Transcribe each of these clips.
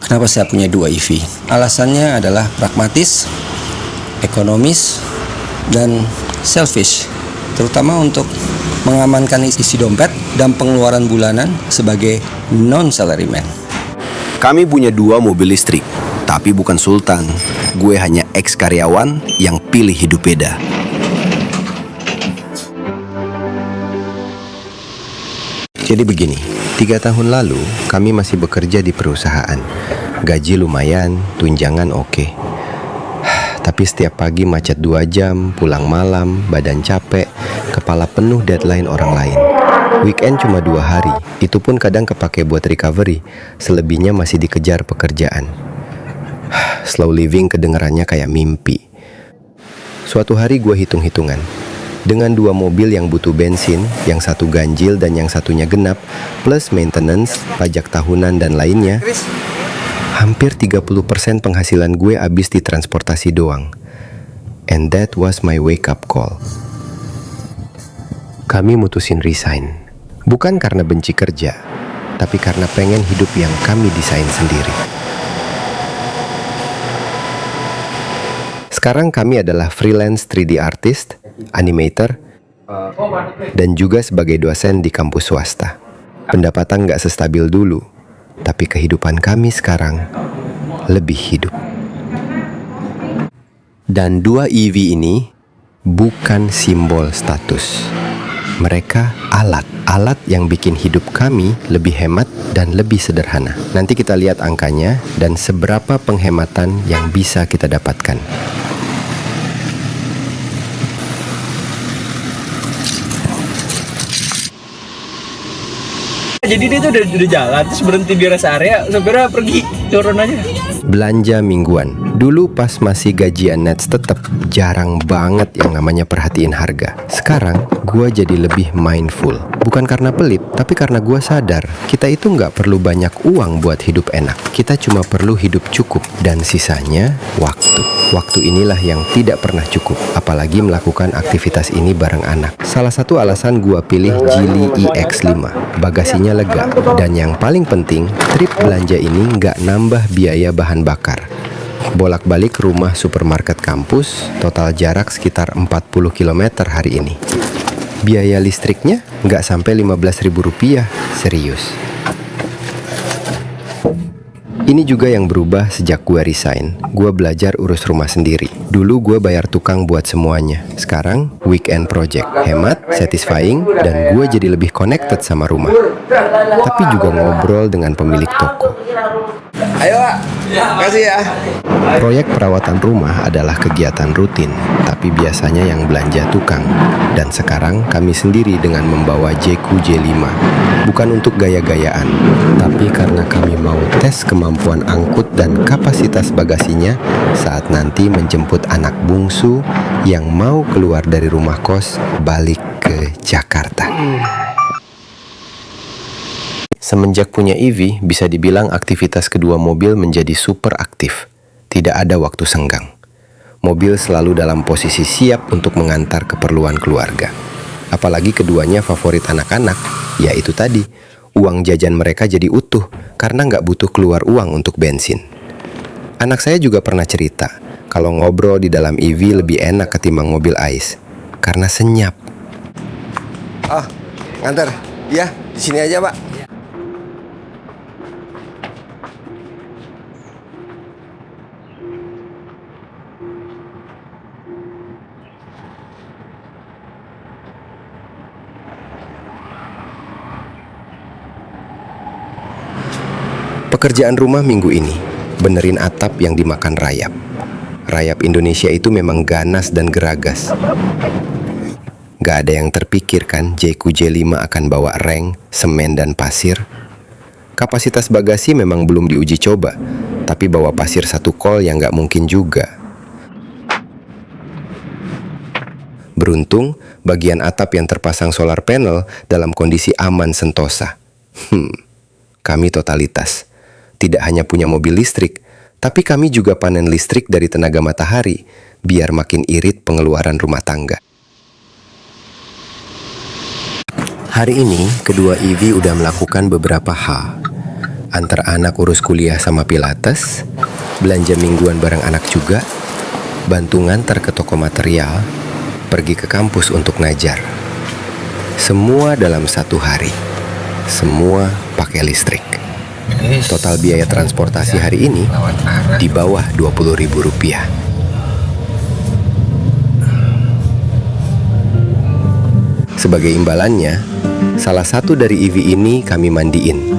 Kenapa saya punya dua EV? Alasannya adalah pragmatis, ekonomis, dan selfish, terutama untuk mengamankan isi dompet dan pengeluaran bulanan sebagai non-salaryman. Kami punya dua mobil listrik, tapi bukan sultan. Gue hanya ex-karyawan yang pilih hidup beda. Jadi begini, 3 tahun lalu kami masih bekerja di perusahaan. Gaji lumayan, tunjangan oke. Tapi setiap pagi macet 2 jam, pulang malam, badan capek, kepala penuh deadline orang lain. Weekend cuma 2 hari, itu pun kadang kepake buat recovery, selebihnya masih dikejar pekerjaan. Slow living kedengarannya kayak mimpi. Suatu hari gue hitung-hitungan. Dengan 2 mobil yang butuh bensin, yang satu ganjil dan yang satunya genap, plus maintenance, pajak tahunan dan lainnya, hampir 30% penghasilan gue habis di transportasi doang. And that was my wake up call. Kami mutusin resign. Bukan karena benci kerja, tapi karena pengen hidup yang kami desain sendiri. Sekarang kami adalah freelance 3D artist, animator, dan juga sebagai dosen di kampus swasta. Pendapatan nggak sestabil dulu, tapi kehidupan kami sekarang lebih hidup. Dan 2 EV ini bukan simbol status. Mereka alat yang bikin hidup kami lebih hemat dan lebih sederhana. Nanti kita lihat angkanya dan seberapa penghematan yang bisa kita dapatkan. Jadi dia tuh udah jalan, terus berhenti di rest area, sopirnya pergi, turun aja. Belanja mingguan. Dulu pas masih gajian nets tetap jarang banget yang namanya perhatiin harga. Sekarang gue jadi lebih mindful. Bukan karena pelit, tapi karena gue sadar kita itu nggak perlu banyak uang buat hidup enak. Kita cuma perlu hidup cukup dan sisanya waktu. Waktu inilah yang tidak pernah cukup, apalagi melakukan aktivitas ini bareng anak. Salah satu alasan gue pilih Geely EX5, bagasinya lega. Dan yang paling penting, trip belanja ini nggak nambah biaya bahan bakar. Bolak-balik rumah supermarket kampus, total jarak sekitar 40 km hari ini. Biaya listriknya nggak sampai Rp15.000, serius. Ini juga yang berubah sejak gue resign. Gue belajar urus rumah sendiri. Dulu gue bayar tukang buat semuanya. Sekarang weekend project. Hemat, satisfying, dan gue jadi lebih connected sama rumah. Tapi juga ngobrol dengan pemilik toko. Ayo Pak, kasih ya. Proyek perawatan rumah adalah kegiatan rutin, tapi biasanya yang belanja tukang. Dan sekarang kami sendiri dengan membawa Jeku J5. Bukan untuk gaya-gayaan, tapi karena kami mau tes kemampuan angkut dan kapasitas bagasinya saat nanti menjemput anak bungsu yang mau keluar dari rumah kos balik ke Jakarta. Semenjak punya EV, bisa dibilang aktivitas kedua mobil menjadi super aktif. Tidak ada waktu senggang. Mobil selalu dalam posisi siap untuk mengantar keperluan keluarga. Apalagi keduanya favorit anak-anak, yaitu tadi, uang jajan mereka jadi utuh karena nggak butuh keluar uang untuk bensin. Anak saya juga pernah cerita, kalau ngobrol di dalam EV lebih enak ketimbang mobil ICE, karena senyap. Nganter, ya di sini aja Pak. Pekerjaan rumah minggu ini, benerin atap yang dimakan rayap. Rayap Indonesia itu memang ganas dan geragas. Gak ada yang terpikir kan Jeku J5 akan bawa reng, semen dan pasir. Kapasitas bagasi memang belum diuji coba, tapi bawa pasir 1 kol yang gak mungkin juga. Beruntung, bagian atap yang terpasang solar panel dalam kondisi aman sentosa. Kami totalitas. Tidak hanya punya mobil listrik, tapi kami juga panen listrik dari tenaga matahari, biar makin irit pengeluaran rumah tangga. Hari ini, kedua EV udah melakukan beberapa hal. Antar anak urus kuliah sama pilates, belanja mingguan bareng anak juga, bantu ngantar ke toko material, pergi ke kampus untuk ngajar. Semua dalam satu hari. Semua pakai listrik. Total biaya transportasi hari ini di bawah Rp20.000. Sebagai imbalannya, salah satu dari EV ini kami mandiin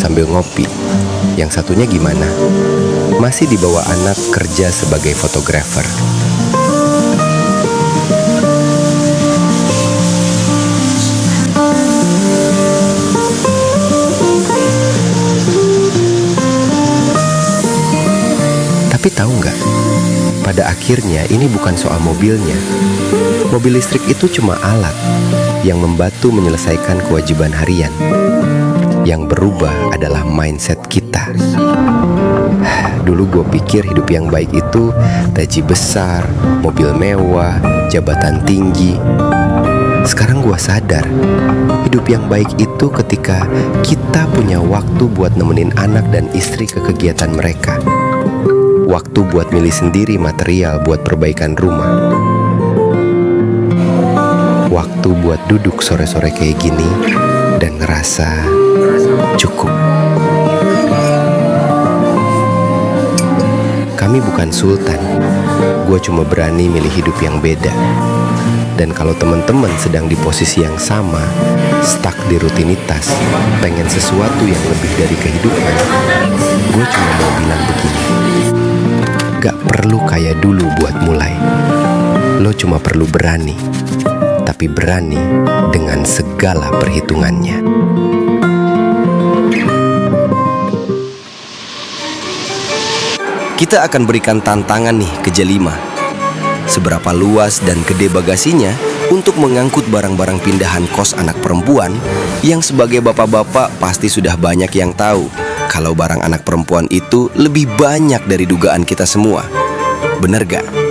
sambil ngopi. Yang satunya gimana? Masih dibawa anak kerja sebagai fotografer. Tapi tahu nggak? Pada akhirnya ini bukan soal mobilnya. Mobil listrik itu cuma alat yang membantu menyelesaikan kewajiban harian. Yang berubah adalah mindset kita. Dulu gue pikir hidup yang baik itu gaji besar, mobil mewah, jabatan tinggi. Sekarang gue sadar, hidup yang baik itu ketika kita punya waktu buat nemenin anak dan istri ke kegiatan mereka. Waktu buat milih sendiri material buat perbaikan rumah. Waktu buat duduk sore-sore kayak gini dan ngerasa cukup. Kami bukan sultan. Gue cuma berani milih hidup yang beda. Dan kalau teman-teman sedang di posisi yang sama, stuck di rutinitas, pengen sesuatu yang lebih dari kehidupan, gue cuma mau bilang begini. Gak perlu kayak dulu buat mulai. Lo cuma perlu berani. Tapi berani dengan segala perhitungannya. Kita akan berikan tantangan nih ke Jelima. Seberapa luas dan gede bagasinya untuk mengangkut barang-barang pindahan kos anak perempuan yang sebagai bapak-bapak pasti sudah banyak yang tahu kalau barang anak perempuan itu lebih banyak dari dugaan kita semua. Bener gak?